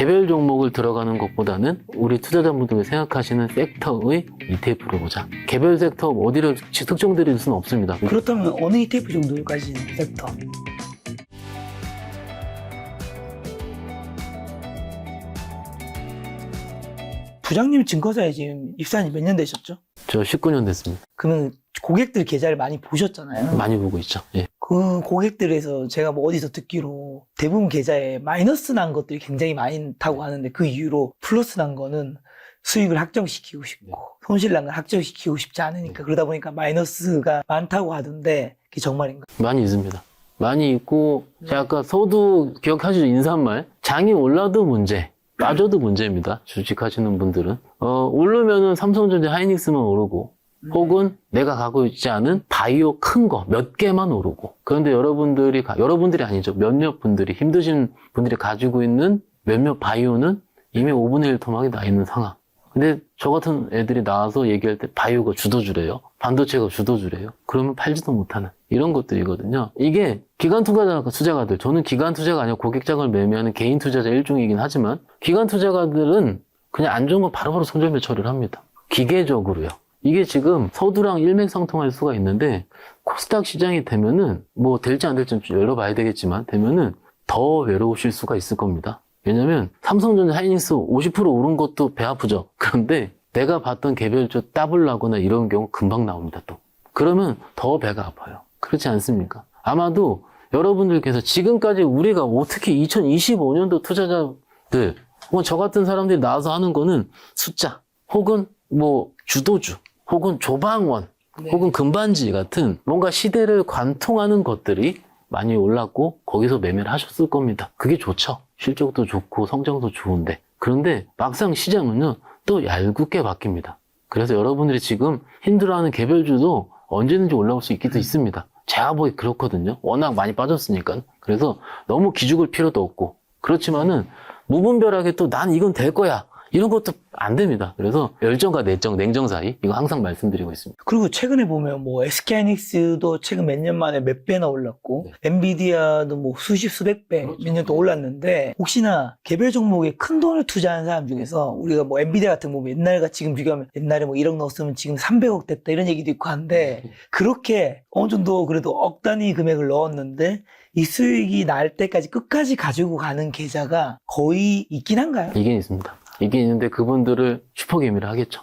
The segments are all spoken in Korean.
개별 종목을 들어가는 것보다는 우리 투자자분들이 생각하시는 섹터의 ETF를 보자. 개별 섹터 어디를 특정 드릴 수는 없습니다. 그렇다면 어느 ETF 정도까지 섹터? 부장님 증권사에 지금 입사한 지 몇 년 되셨죠? 저 19년 됐습니다. 그러면 고객들 계좌를 많이 보셨잖아요. 많이 보고 있죠. 예. 그 고객들에서 제가 뭐 어디서 듣기로 대부분 계좌에 마이너스 난 것들이 굉장히 많다고 하는데 그 이유로 플러스 난 거는 수익을 확정시키고 싶고 손실 난 걸 확정시키고 싶지 않으니까 그러다 보니까 마이너스가 많다고 하던데 그게 정말인가요? 많이 있습니다. 많이 있고 제가 아까 서두 기억하시죠? 인사말. 장이 올라도 문제, 빠져도 문제입니다. 주식하시는 분들은. 오르면은 삼성전자 하이닉스만 오르고 혹은 내가 갖고 있지 않은 바이오 큰 거 몇 개만 오르고. 그런데 여러분들이 아니죠. 몇몇 분들이, 힘드신 분들이 가지고 있는 몇몇 바이오는 이미 5분의 1 토막이 나 있는 상황. 근데 저 같은 애들이 나와서 얘기할 때 바이오가 주도주래요. 반도체가 주도주래요. 그러면 팔지도 못하는 이런 것들이거든요. 이게 기관 투자가들, 저는 기관 투자가 아니라 고객장을 매매하는 개인 투자자 일종이긴 하지만 기관 투자가들은 그냥 안 좋은 건 바로바로 손절매 처리를 합니다. 기계적으로요. 이게 지금 서두랑 일맥상통할 수가 있는데 코스닥 시장이 되면은 뭐 될지 안 될지 좀 열어봐야 되겠지만 되면은 더 외로우실 수가 있을 겁니다. 왜냐면 삼성전자 하이닉스 50% 오른 것도 배 아프죠. 그런데 내가 봤던 개별주 따블라거나 이런 경우 금방 나옵니다 또. 그러면 더 배가 아파요. 그렇지 않습니까? 아마도 여러분들께서 지금까지 우리가 특히 2025년도 투자자들 혹은 저 같은 사람들이 나와서 하는 거는 숫자 혹은 뭐 주도주 혹은 조방원 혹은 금반지 같은 뭔가 시대를 관통하는 것들이 많이 올랐고 거기서 매매를 하셨을 겁니다. 그게 좋죠. 실적도 좋고 성장도 좋은데. 그런데 막상 시장은요 또 얄궂게 바뀝니다. 그래서 여러분들이 지금 힘들어하는 개별주도 언제든지 올라올 수 있기도 있습니다. 제가 보기 그렇거든요. 워낙 많이 빠졌으니까. 그래서 너무 기죽을 필요도 없고 그렇지만은 무분별하게 또 난 이건 될 거야 이런 것도 안 됩니다. 그래서 열정과 냉정 사이 이거 항상 말씀드리고 있습니다. 그리고 최근에 보면 뭐 SK하이닉스도 최근 몇 년 만에 몇 배나 올랐고 엔비디아도 뭐 수백 배 몇 년 더 올랐는데 혹시나 개별 종목에 큰 돈을 투자하는 사람 중에서 우리가 뭐 엔비디아 같은 거 보면 옛날과 지금 비교하면 옛날에 뭐 1억 넣었으면 지금 300억 됐다 이런 얘기도 있고 한데 그렇게 어느 정도 그래도 억 단위 금액을 넣었는데 이 수익이 날 때까지 끝까지 가지고 가는 계좌가 거의 있긴 한가요? 이게 있습니다. 이게 있는데 그분들을 슈퍼개미를 하겠죠.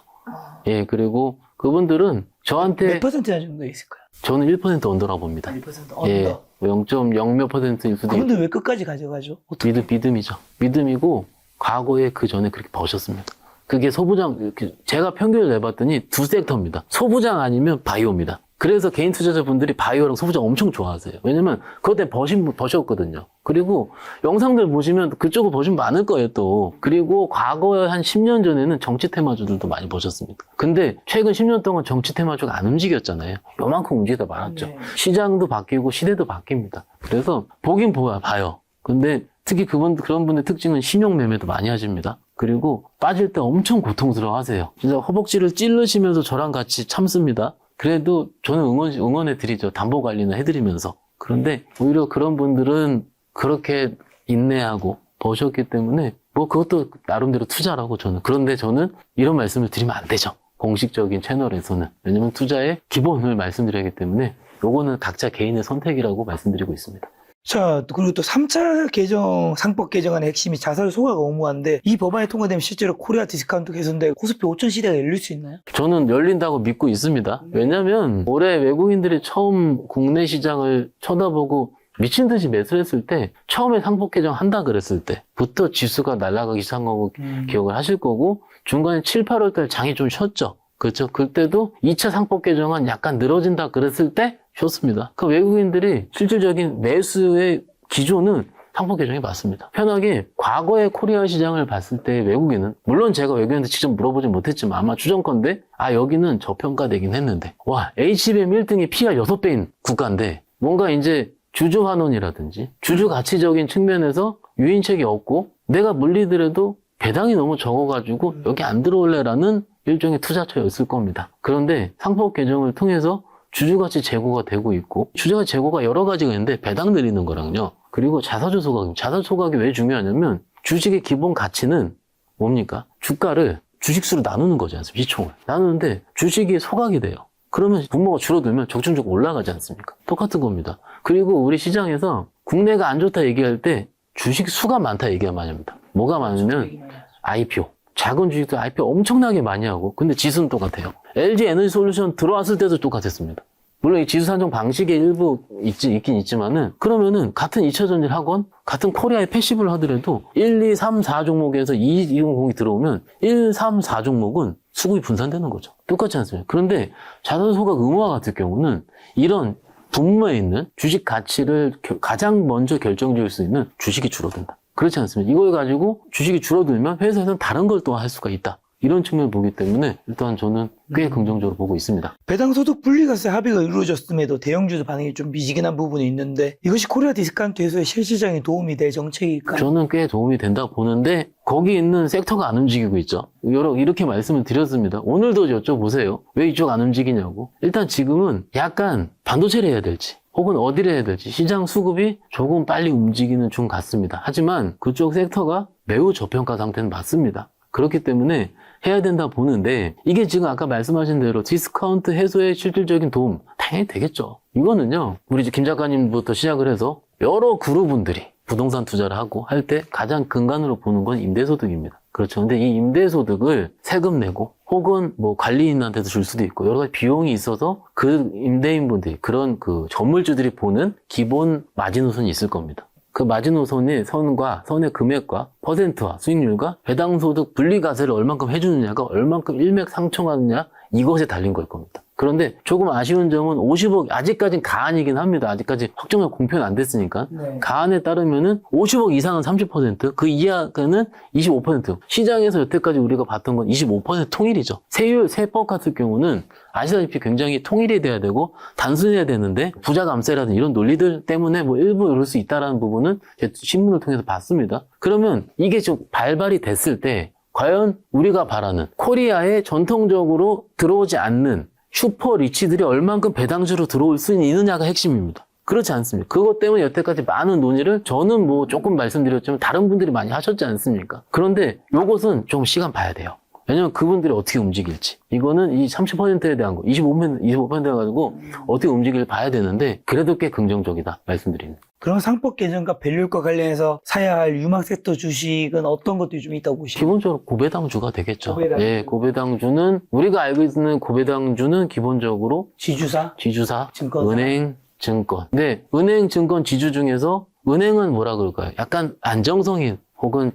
예, 그리고 그분들은 저한테 몇 퍼센트나 정도 있을까요? 저는 1% 언더라고 봅니다. 1% 언더. 예, 0.0 몇 %일 수도 있고. 그분들 왜 끝까지 가져가죠? 어떻게? 믿음이죠. 믿음이고 과거에 그 전에 그렇게 버셨습니다. 그게 소부장, 제가 평균을 내봤더니 두 섹터입니다. 소부장 아니면 바이오입니다. 그래서 개인 투자자분들이 바이오랑 소부장 엄청 좋아하세요. 왜냐면 그때 버셨거든요. 그리고 영상들 보시면 그쪽을 버신 많을 거예요 또. 그리고 과거에 한 10년 전에는 정치 테마주들도 많이 버셨습니다. 근데 최근 10년 동안 정치 테마주가 안 움직였잖아요. 요만큼 움직이다 말았죠. 네. 시장도 바뀌고 시대도 바뀝니다. 그래서 보긴 봐요. 근데 특히 그런 분의 특징은 신용 매매도 많이 하십니다. 그리고 빠질 때 엄청 고통스러워 하세요. 진짜 허벅지를 찔르시면서 저랑 같이 참습니다. 그래도 저는 응원해 드리죠. 담보 관리는 해드리면서. 그런데 오히려 그런 분들은 그렇게 인내하고 버셨기 때문에 뭐 그것도 나름대로 투자라고 저는. 그런데 저는 이런 말씀을 드리면 안 되죠. 공식적인 채널에서는. 왜냐면 투자의 기본을 말씀드리기 때문에 요거는 각자 개인의 선택이라고 말씀드리고 있습니다. 자, 그리고 또 3차 상법 개정안의 핵심이 자살 소각 의무화인데 이 법안이 통과되면 실제로 코리아 디스카운트 개선돼 코스피 5천 시대가 열릴 수 있나요? 저는 열린다고 믿고 있습니다. 왜냐면 올해 외국인들이 처음 국내 시장을 쳐다보고 미친 듯이 매수를 했을 때 처음에 상법 개정 한다 그랬을 때부터 지수가 날아가기 시작한 거고 기억을 하실 거고 중간에 7, 8월 달 장이 좀 쉬었죠. 그렇죠. 그때도 2차 상법 개정안 약간 늘어진다 그랬을 때 쉬었습니다. 그 외국인들이 실질적인 매수의 기조는 상법 개정이 맞습니다. 편하게 과거의 코리아 시장을 봤을 때 외국인은 물론 제가 외국인한테 직접 물어보진 못했지만 아마 추정컨대 여기는 저평가되긴 했는데 와 HBM 1등이 P가 6배인 국가인데 뭔가 이제 주주환원이라든지 주주 가치적인 측면에서 유인책이 없고 내가 물리더라도 배당이 너무 적어가지고 여기 안 들어올래라는 일종의 투자처였을 겁니다. 그런데 상법 개정을 통해서 주주가치 제고가 되고 있고 주주가치 제고가 여러 가지가 있는데 배당 내리는 거랑요. 그리고 자사주 소각이 왜 중요하냐면 주식의 기본 가치는 뭡니까? 주가를 주식수로 나누는 거지 않습니까? 시총을. 나누는데 주식이 소각이 돼요. 그러면 분모가 줄어들면 적중적으로 올라가지 않습니까? 똑같은 겁니다. 그리고 우리 시장에서 국내가 안 좋다 얘기할 때 주식 수가 많다 얘기가 많이 합니다. 뭐가 많으면 IPO. 작은 주식도 IPO 엄청나게 많이 하고 근데 지수는 똑같아요. LG 에너지 솔루션 들어왔을 때도 똑같았습니다. 물론 이 지수 산정 방식의 일부 있긴 있지만은 그러면은 같은 2차 전지를 하건 같은 코리아의 패시브를 하더라도 1, 2, 3, 4 종목에서 220이 들어오면 1, 3, 4 종목은 수급이 분산되는 거죠. 똑같지 않습니까? 그런데 자산소각 의무화 같은 경우는 이런 분모에 있는 주식 가치를 가장 먼저 결정지을 수 있는 주식이 줄어든다. 그렇지 않습니까? 이걸 가지고 주식이 줄어들면 회사에서는 다른 걸 또 할 수가 있다. 이런 측면을 보기 때문에 일단 저는 꽤 긍정적으로 보고 있습니다. 배당소득 분리과세 합의가 이루어졌음에도 대형주도 반응이 좀 미지근한 부분이 있는데 이것이 코리아 디스카운트 해소의 실시장에 도움이 될 정책일까요? 저는 꽤 도움이 된다고 보는데 거기 있는 섹터가 안 움직이고 있죠. 이렇게 말씀을 드렸습니다. 오늘도 여쭤보세요. 왜 이쪽 안 움직이냐고. 일단 지금은 약간 반도체를 해야 될지 혹은 어디를 해야 될지 시장 수급이 조금 빨리 움직이는 중 같습니다. 하지만 그쪽 섹터가 매우 저평가 상태는 맞습니다. 그렇기 때문에 해야 된다 보는데 이게 지금 아까 말씀하신 대로 디스카운트 해소에 실질적인 도움 당연히 되겠죠. 이거는요 우리 김 작가님부터 시작을 해서 여러 그룹분들이 부동산 투자를 하고 할 때 가장 근간으로 보는 건 임대소득입니다. 그렇죠. 근데 이 임대소득을 세금 내고 혹은 뭐 관리인한테도 줄 수도 있고 여러 가지 비용이 있어서 그 임대인분들이 그런 그 건물주들이 보는 기본 마지노선이 있을 겁니다. 그 마지노선의 선의 금액과 퍼센트와 수익률과 배당소득 분리과세를 얼만큼 해주느냐가 얼만큼 일맥상통하느냐 이것에 달린 걸 겁니다. 그런데 조금 아쉬운 점은 50억 아직까지는 가안이긴 합니다. 아직까지 확정적 공표는 안 됐으니까 네. 가안에 따르면은 50억 이상은 30%, 그 이하는 25%. 시장에서 여태까지 우리가 봤던 건 25% 통일이죠. 세법 같은 경우는 아시다시피 굉장히 통일이 돼야 되고 단순해야 되는데 부자 감세라든 이런 논리들 때문에 뭐 일부 이럴 수 있다라는 부분은 제 신문을 통해서 봤습니다. 그러면 이게 좀 발발이 됐을 때 과연 우리가 바라는 코리아에 전통적으로 들어오지 않는 슈퍼 리치들이 얼만큼 배당주로 들어올 수 있느냐가 핵심입니다. 그렇지 않습니까? 그것 때문에 여태까지 많은 논의를 저는 뭐 조금 말씀드렸지만 다른 분들이 많이 하셨지 않습니까? 그런데 요것은 좀 시간 봐야 돼요. 왜냐면 그분들이 어떻게 움직일지. 이거는 이 30%에 대한 거, 25% 해가지고 어떻게 움직일지 봐야 되는데 그래도 꽤 긍정적이다 말씀드립니다. 그런 상법 개정과 밸류과 관련해서 사야 할 유망 섹터 주식은 어떤 것들이 좀 있다고 보시나요? 기본적으로 고배당주가 되겠죠. 고배당주. 예, 고배당주는 우리가 알고 있는 고배당주는 기본적으로 지주사, 증권사. 은행, 증권. 근데 은행, 증권, 지주 중에서 은행은 뭐라 그럴까요? 약간 안정성이 혹은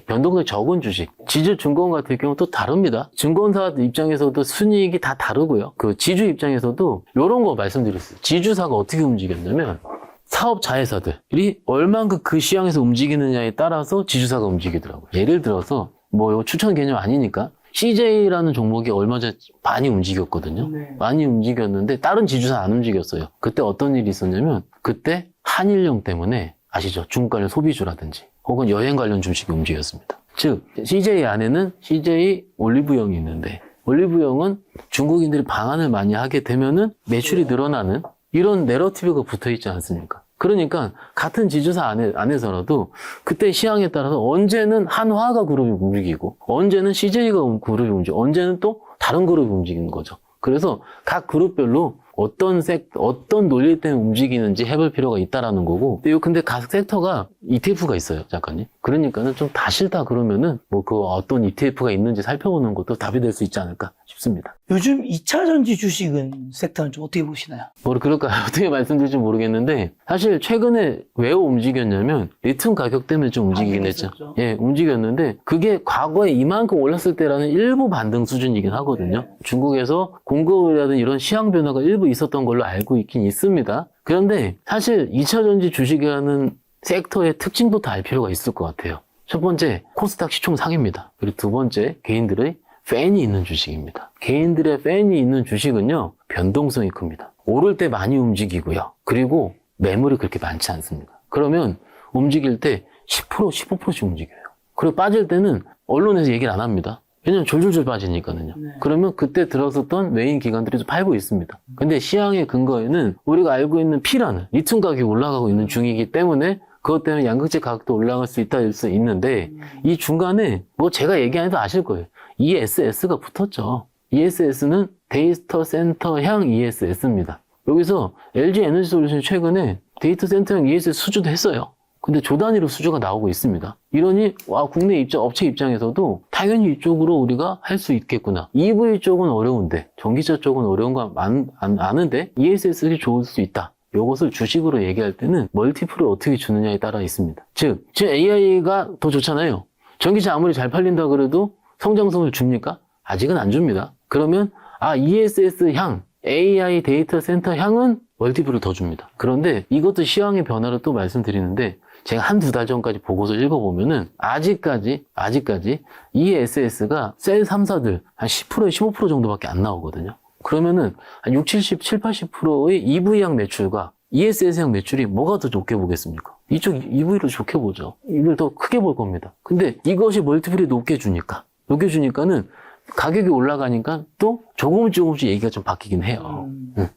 변동성이 적은 주식. 지주 증권 같은 경우 또 다릅니다. 증권사 입장에서도 순이익이 다 다르고요. 그 지주 입장에서도 이런 거 말씀드렸어요. 지주사가 어떻게 움직였냐면 사업 자회사들이 얼만큼 그 시장에서 움직이느냐에 따라서 지주사가 움직이더라고요. 예를 들어서 뭐 이거 추천 개념 아니니까 CJ라는 종목이 얼마 전에 많이 움직였거든요. 네. 많이 움직였는데 다른 지주사 안 움직였어요. 그때 어떤 일이 있었냐면 그때 한일령 때문에 아시죠? 중국 관련 소비주라든지 혹은 여행 관련 주식이 움직였습니다. 즉 CJ 안에는 CJ 올리브영이 있는데 올리브영은 중국인들이 방한을 많이 하게 되면은 매출이 늘어나는 이런 내러티브가 붙어 있지 않습니까? 그러니까 같은 지주사 안에서라도 그때 시황에 따라서 언제는 한화가 그룹이 움직이고 언제는 CJ가 그룹이 움직이고 언제는 또 다른 그룹이 움직이는 거죠. 그래서 각 그룹별로 어떤 논리 때문에 움직이는지 해볼 필요가 있다라는 거고. 근데 각 섹터가 ETF가 있어요, 작가님. 그러니까는 좀 다 싫다 그러면은 뭐 그 어떤 ETF가 있는지 살펴보는 것도 답이 될 수 있지 않을까 싶습니다. 요즘 2차 전지 주식은 섹터는 좀 어떻게 보시나요? 그럴까요? 어떻게 말씀드릴지 모르겠는데 사실 최근에 왜 움직였냐면 리튬 가격 때문에 좀 움직이긴 했죠. 예, 움직였는데 그게 과거에 이만큼 올랐을 때라는 일부 반등 수준이긴 하거든요. 네. 중국에서 공급이라든 이런 시황 변화가 일부 있었던 걸로 알고 있긴 있습니다. 그런데 사실 2차 전지 주식이라는 섹터의 특징부터 알 필요가 있을 것 같아요. 첫 번째, 코스닥 시총 상위입니다. 그리고 두 번째, 개인들의 팬이 있는 주식입니다. 개인들의 팬이 있는 주식은요, 변동성이 큽니다. 오를 때 많이 움직이고요. 그리고 매물이 그렇게 많지 않습니다. 그러면 움직일 때 10%, 15%씩 움직여요. 그리고 빠질 때는 언론에서 얘기를 안 합니다. 왜냐면 졸졸졸 빠지니까는요. 네. 그러면 그때 들어섰던 메인 기관들이 좀 팔고 있습니다. 근데 시황의 근거에는 우리가 알고 있는 P라는 리튬 가격이 올라가고 있는 중이기 때문에 그것 때문에 양극재 가격도 올라갈 수 있다 할 수 있는데 이 중간에 뭐 제가 얘기 안 해도 아실 거예요. ESS가 붙었죠. ESS는 데이터 센터향 ESS입니다. 여기서 LG 에너지 솔루션이 최근에 데이터 센터향 ESS 수주도 했어요. 근데 조 단위로 수주가 나오고 있습니다. 이러니 국내 업체 입장에서도 당연히 이쪽으로 우리가 할 수 있겠구나. EV 쪽은 어려운데 전기차 쪽은 어려운 거 아는데 ESS가 좋을 수 있다. 이것을 주식으로 얘기할 때는 멀티플을 어떻게 주느냐에 따라 있습니다. 즉, 지금 AI가 더 좋잖아요. 전기차 아무리 잘 팔린다 그래도 성장성을 줍니까? 아직은 안 줍니다. 그러면 ESS 향, AI 데이터 센터 향은 멀티플을 더 줍니다. 그런데 이것도 시황의 변화를 또 말씀드리는데 제가 한두 달 전까지 보고서 읽어보면은 아직까지 ESS가 셀 3사들 한 10%, 15% 정도밖에 안 나오거든요. 그러면은 한 60, 70, 80%의 EV향 매출과 ESS향 매출이 뭐가 더 좋게 보겠습니까? 이쪽 EV로 좋게 보죠. 이걸 더 크게 볼 겁니다. 근데 이것이 멀티플이 높게 주니까는 가격이 올라가니까 또 조금씩 얘기가 좀 바뀌긴 해요.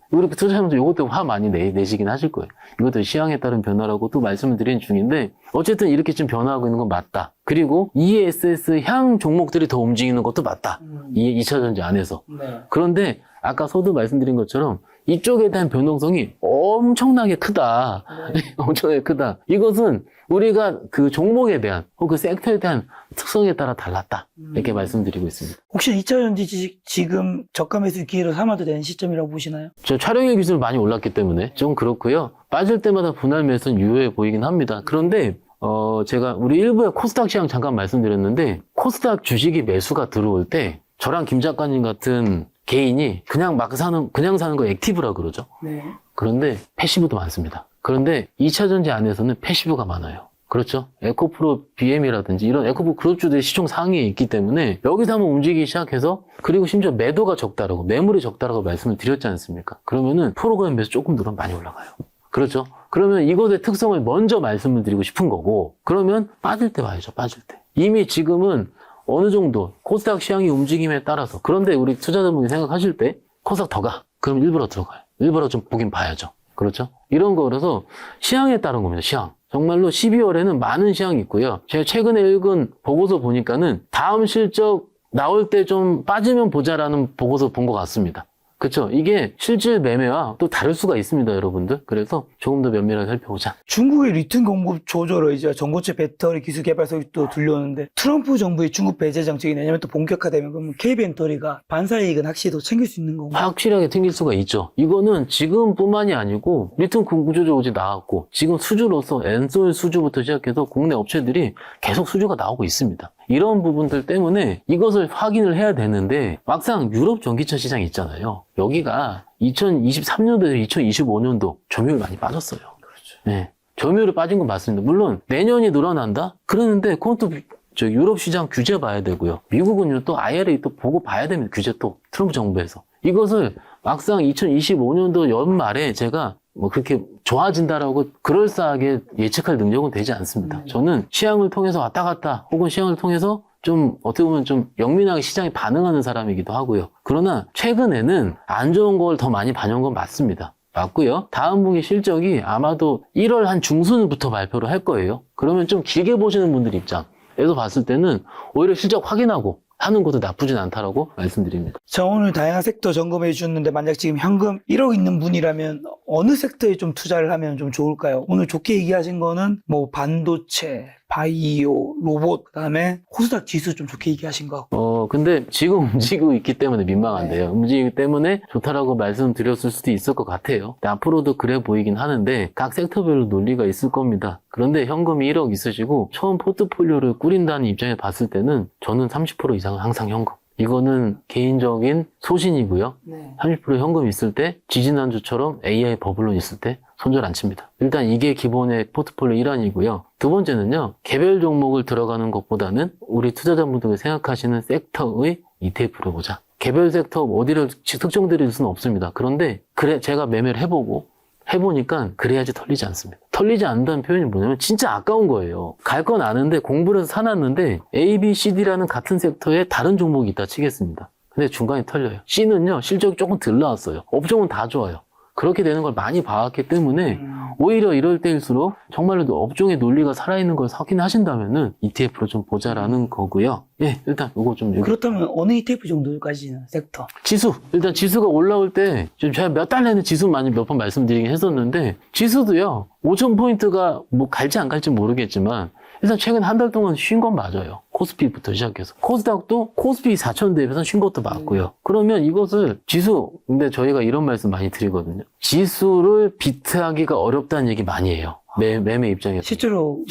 우리 투자자분들 이것 때문에 화 많이 내시긴 하실 거예요. 이것도 시황에 따른 변화라고 또 말씀을 드리는 중인데 어쨌든 이렇게 좀 변화하고 있는 건 맞다. 그리고 ESS 향 종목들이 더 움직이는 것도 맞다. 이 2차전지 안에서. 네. 그런데 아까 서두 말씀드린 것처럼 이쪽에 대한 변동성이 엄청나게 크다. 네. 엄청나게 크다. 이것은 우리가 그 종목에 대한 혹은 그 섹터에 대한 특성에 따라 달랐다. 이렇게 말씀드리고 있습니다. 혹시 2차전지 주식 지금 저가 매수 기회로 삼아도 되는 시점이라고 보시나요? 저 촬영의 기술 많이 올랐기 때문에 좀 그렇고요. 빠질 때마다 분할 매수는 유효해 보이긴 합니다. 그런데 제가 우리 일부에 코스닥 시장 잠깐 말씀드렸는데 코스닥 주식이 매수가 들어올 때 저랑 김 작가님 같은 개인이 그냥 사는 거 액티브라 그러죠. 네. 그런데 패시브도 많습니다. 그런데 2차전지 안에서는 패시브가 많아요. 그렇죠? 에코프로 BM이라든지 이런 에코프로 그룹주들이 시총 상위에 있기 때문에 여기서 한번 움직이기 시작해서 그리고 심지어 매도가 적다라고 매물이 적다라고 말씀을 드렸지 않습니까? 그러면은 프로그램 매수 조금 늘으면 많이 올라가요. 그렇죠? 그러면 이것의 특성을 먼저 말씀을 드리고 싶은 거고 그러면 빠질 때 봐야죠. 빠질 때. 이미 지금은 어느 정도 코스닥 시황이 움직임에 따라서 그런데 우리 투자자분이 생각하실 때 코스닥 더 가. 그럼 일부러 들어가요. 일부러 좀 보긴 봐야죠. 그렇죠? 이런 거라서 시황에 따른 겁니다. 시황. 정말로 12월에는 많은 시황이 있고요. 제가 최근에 읽은 보고서 보니까는 다음 실적 나올 때 좀 빠지면 보자라는 보고서 본 것 같습니다. 그렇죠? 이게 실질 매매와 또 다를 수가 있습니다, 여러분들. 그래서 조금 더 면밀하게 살펴보자. 중국의 리튬 공급 조절로 이제 전고체 배터리 기술 개발 소식도 들려오는데 트럼프 정부의 중국 배제 정책이 내년에 또 본격화되면 그러면 K벤터리가 반사이익은 확실히 더 챙길 수 있는 건가요? 확실하게 튕길 수가 있죠. 이거는 지금뿐만이 아니고 리튬 구조조 어제 나왔고 지금 수주로서 엔솔 수주부터 시작해서 국내 업체들이 계속 수주가 나오고 있습니다. 이런 부분들 때문에 이것을 확인을 해야 되는데 막상 유럽 전기차 시장 있잖아요. 여기가 2023년도에서 2025년도 점유율 많이 빠졌어요. 그렇죠. 네. 점유율이 빠진 건 맞습니다. 물론 내년이 늘어난다? 그러는데 그건 또 유럽 시장 규제 봐야 되고요. 미국은 또 IRA 또 보고 봐야 됩니다. 규제 또 트럼프 정부에서. 이것을 막상 2025년도 연말에 제가 뭐 그렇게 좋아진다라고 그럴싸하게 예측할 능력은 되지 않습니다. 저는 시황을 통해서 왔다 갔다 혹은 시황을 통해서 좀 어떻게 보면 좀 영민하게 시장에 반응하는 사람이기도 하고요. 그러나 최근에는 안 좋은 걸 더 많이 반영한 건 맞습니다. 맞고요. 다음 분기 실적이 아마도 1월 한 중순부터 발표를 할 거예요. 그러면 좀 길게 보시는 분들 입장에서 봤을 때는 오히려 실적 확인하고 하는 것도 나쁘진 않다라고 말씀드립니다. 자, 오늘 다양한 섹터 점검해 주셨는데 만약 지금 현금 1억 있는 분이라면 어느 섹터에 좀 투자를 하면 좀 좋을까요? 오늘 좋게 얘기하신 거는 뭐 반도체, 바이오, 로봇, 그다음에 코스닥 지수 좀 좋게 얘기하신 것 같고. 근데 지금 움직이고 있기 때문에 민망한데요. 움직이기 때문에 좋다라고 말씀드렸을 수도 있을 것 같아요. 근데 앞으로도 그래 보이긴 하는데 각 섹터별로 논리가 있을 겁니다. 그런데 현금이 1억 있으시고 처음 포트폴리오를 꾸린다는 입장에 봤을 때는 저는 30% 이상은 항상 현금. 이거는 개인적인 소신이고요. 네. 30% 현금 있을 때 지지난주처럼 AI 버블론 있을 때 손절 안 칩니다. 일단 이게 기본의 포트폴리오 일환이고요. 두 번째는요. 개별 종목을 들어가는 것보다는 우리 투자자분들이 생각하시는 섹터의 ETF를 보자. 개별 섹터 어디를 특정드릴 수는 없습니다. 그런데 그래 제가 매매를 해보니까 그래야지 털리지 않습니다. 털리지 않는다는 표현이 뭐냐면 진짜 아까운 거예요. 갈 건 아는데 공부를 해서 사놨는데 A, B, C, D라는 같은 섹터에 다른 종목이 있다 치겠습니다. 근데 중간에 털려요. C는요 실적이 조금 덜 나왔어요. 업종은 다 좋아요. 그렇게 되는 걸 많이 봐왔기 때문에 오히려 이럴 때일수록 정말로 업종의 논리가 살아있는 걸 확인하신다면은 ETF로 좀 보자라는 거고요. 예, 일단 이거 좀 그렇다면 어느 ETF 정도까지는 섹터? 지수. 일단 지수가 올라올 때, 지금 제가 몇 달 내내 지수 많이 몇 번 말씀드리긴 했었는데, 지수도요, 5,000포인트가 뭐 갈지 안 갈지 모르겠지만, 일단 최근 한 달 동안 쉰 건 맞아요. 코스피부터 시작해서. 코스닥도 코스피 4,000 대비해서 쉰 것도 맞고요. 그러면 이것을 지수, 근데 저희가 이런 말씀 많이 드리거든요. 지수를 비트하기가 어렵다는 얘기 많이 해요. 매매 입장에서. 실질적으로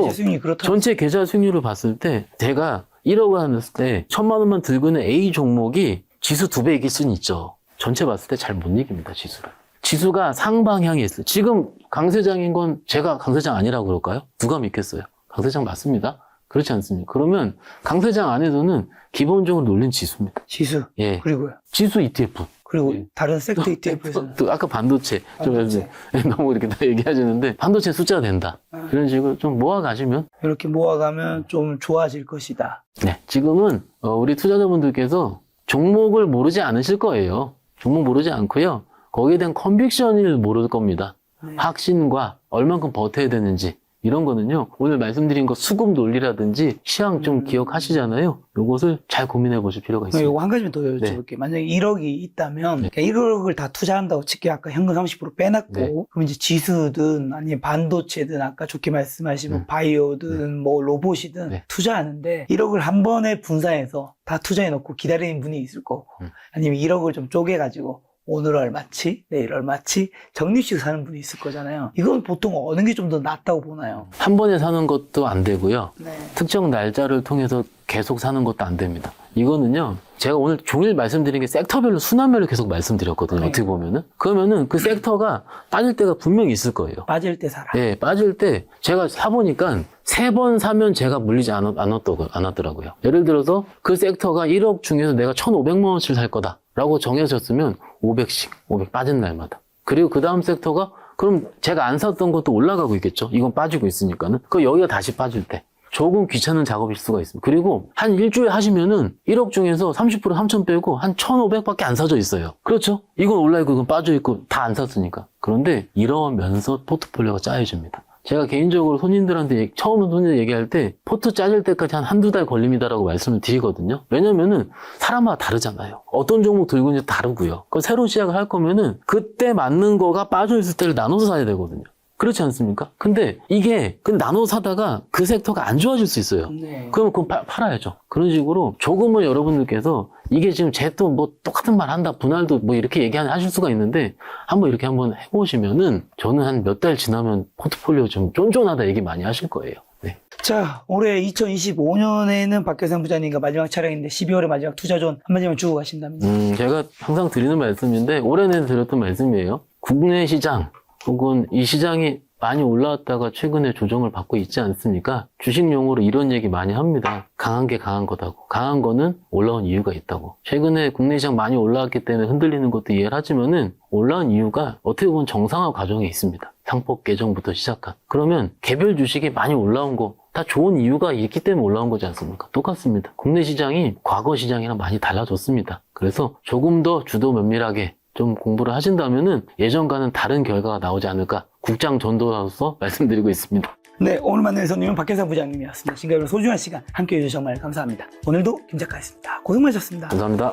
계좌 수익률이 그렇다. 전체 계좌 수익률을 봤을 때, 제가 1억을 했을 때 1,000만 원만 들고 있는 A 종목이 지수 2배 이길 수는 있죠. 전체 봤을 때 잘 못 이깁니다, 지수를. 지수가 상방향이 있어요. 지금 강세장인 건 제가 강세장 아니라고 그럴까요? 누가 믿겠어요? 강세장 맞습니다. 그렇지 않습니까? 그러면 강세장 안에서는 기본적으로 놀린 지수입니다. 지수. 예. 그리고요. 지수 ETF. 그리고 예. 다른 섹터 ETF에서는 또 아까 반도체. 반도체. 좀 너무 이렇게 다 얘기하시는데 반도체 숫자 된다. 이런 식으로 좀 모아가시면. 이렇게 모아가면 좀 좋아질 것이다. 네. 지금은 우리 투자자분들께서 종목을 모르지 않으실 거예요. 종목 모르지 않고요. 거기에 대한 컨빅션을 모를 겁니다. 네. 확신과 얼만큼 버텨야 되는지 이런 거는요. 오늘 말씀드린 거 수급 논리라든지 시황 좀 기억하시잖아요. 요것을 잘 고민해 보실 필요가 있습니다. 이거 한 가지만 더 여쭤볼게요. 만약에 1억이 있다면 네. 1억을 다 투자한다고 칠게요. 아까 현금 30% 빼놨고 네. 그럼 이제 지수든 아니면 반도체든 아까 좋게 말씀하신 바이오든 뭐 로봇이든 네. 투자하는데 1억을 한 번에 분산해서 다 투자해 놓고 기다리는 분이 있을 거고 아니면 1억을 좀 쪼개가지고 오늘 얼마치, 내일 얼마치 적립식 사는 분이 있을 거잖아요. 이건 보통 어느 게 좀 더 낫다고 보나요? 한 번에 사는 것도 안 되고요. 네. 특정 날짜를 통해서 계속 사는 것도 안 됩니다. 이거는요. 제가 오늘 종일 말씀드린 게 섹터별로 순환별로 계속 말씀드렸거든요. 네. 어떻게 보면은. 그러면은 그 섹터가 빠질 때가 분명히 있을 거예요. 빠질 때 사라. 예, 빠질 때 제가 사보니까 3번 사면 제가 물리지 않았더라고요. 예를 들어서 그 섹터가 1억 중에서 내가 1,500만 원치를 살 거다 라고 정해졌으면 500씩, 500 빠진 날마다. 그리고 그 다음 섹터가 그럼 제가 안 샀던 것도 올라가고 있겠죠. 이건 빠지고 있으니까는. 그 여기가 다시 빠질 때. 조금 귀찮은 작업일 수가 있습니다. 그리고 한 일주일 하시면은 1억 중에서 30% 3,000 빼고 한 1,500밖에 안 사져 있어요. 그렇죠? 이건 올라있고 이건 빠져있고 다 안 샀으니까. 그런데 이러면서 포트폴리오가 짜여집니다. 제가 개인적으로 손님들한테 처음 손님들 얘기할 때 포트 짜질 때까지 한 한두 달 걸립니다라고 말씀을 드리거든요. 왜냐면은 사람마다 다르잖아요. 어떤 종목 들고 있는지 다르고요. 그 새로 시작을 할 거면은 그때 맞는 거가 빠져있을 때를 나눠서 사야 되거든요. 그렇지 않습니까? 근데 이게 나눠 사다가 그 섹터가 안 좋아질 수 있어요. 네. 그럼 그건 팔아야죠. 그런 식으로 조금은 여러분들께서 이게 지금 제 또 뭐 똑같은 말 한다, 분할도 뭐 이렇게 하실 수가 있는데 한번 이렇게 한번 해보시면은 저는 한 몇 달 지나면 포트폴리오 좀 쫀쫀하다 얘기 많이 하실 거예요. 네. 자, 올해 2025년에는 박계상 부장님과 마지막 촬영인데 12월에 마지막 투자존 한마디만 주고 가신다면요? 제가 항상 드리는 말씀인데 올해 내내 드렸던 말씀이에요. 국내 시장 혹은 이 시장이 많이 올라왔다가 최근에 조정을 받고 있지 않습니까? 주식용어로 이런 얘기 많이 합니다. 강한 게 강한 거다고. 강한 거는 올라온 이유가 있다고. 최근에 국내 시장 많이 올라왔기 때문에 흔들리는 것도 이해를 하지만은 올라온 이유가 어떻게 보면 정상화 과정에 있습니다. 상법 개정부터 시작한. 그러면 개별 주식이 많이 올라온 거 다 좋은 이유가 있기 때문에 올라온 거지 않습니까? 똑같습니다. 국내 시장이 과거 시장이랑 많이 달라졌습니다. 그래서 조금 더 주도 면밀하게 좀 공부를 하신다면은 예전과는 다른 결과가 나오지 않을까 국장 전도로서 말씀드리고 있습니다. 네, 오늘 만날 손님은 박계상 부장님이었습니다. 지금까지 소중한 시간 함께해 주셔서 정말 감사합니다. 오늘도 김 작가였습니다. 고생 많으셨습니다. 감사합니다.